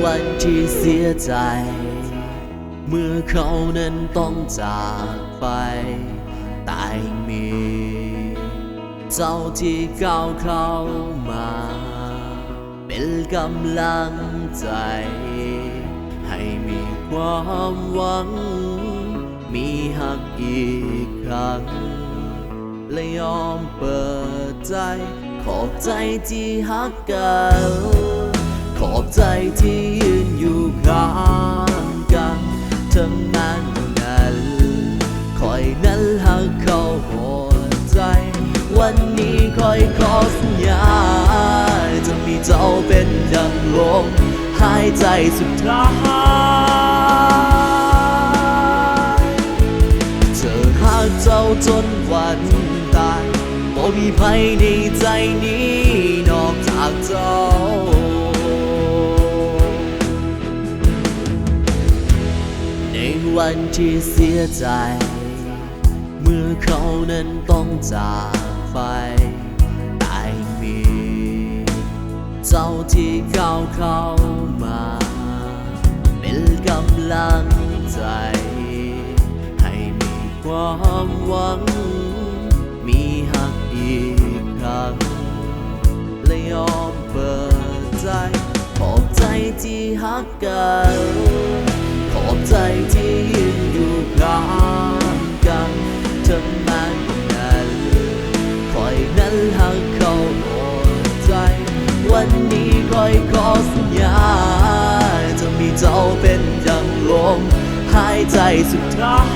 วันที่เสียใจเมื่อเขานั้นต้องจากไปแต่มีเจ้าที่ก้าวเข้ามาเป็นกำลังใจให้มีความหวังมีหักอีกครั้งและยอมเปิดใจขอบใจที่หักกันขอบใจที่ยืนอยู่ข้างกันทั้งนั้นคอยนั้นหักเข้าหัวใจวันนี้คอยขอสัญญาจะมีเจ้าเป็นดังลมหายใจสุดท้ายเธอหักเจ้าจนวันตายบ่มีภัยในใจนี้นอกจากเจ้าในวันที่เสียใจเมื่อเขานั้นต้องจากไปแต่มีเจ้าที่ก้าวเข้ามาเป็นกำลังใจให้มีความหวังมีหักอีกครั้งและยอมเปิดใจขอบใจที่หักกันขอบใจที่ยืนอยู่ข้างกันทั้งนั้นคอยนั้นหักเข้าหัวใจวันนี้คอยขอสัญญาจะมีเจ้าเป็นดังลมหายใจสุดท้าย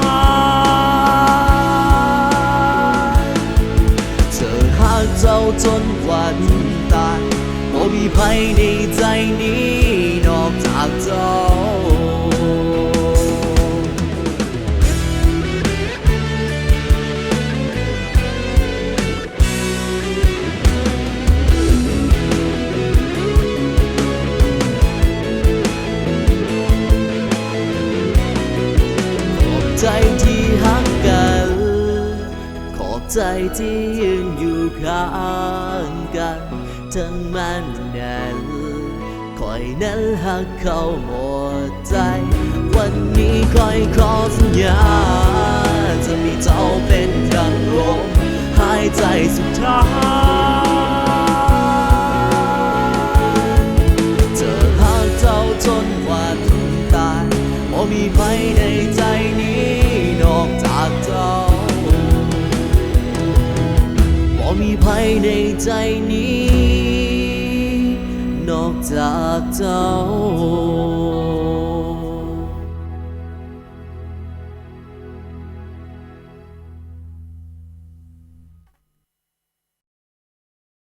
เธอหักเจ้าจนวันตายบ่มีภัยในใจนี้นอกจากเจ้าใจที่หักกันขอบใจที่ยืนอยู่ข้างกันทั้งมันนั้นคอยนั้นหักเข้าหมดใจวันนี้คอยขอสัญญาจะมีเจ้าเป็นดังลมหายใจสุดท้ายเธอหักเจ้าจนวันตายบ่มีภัยในใจนี้นอกจากเจ้าบ่มีภัยในใจนี้นอกจากเจ้า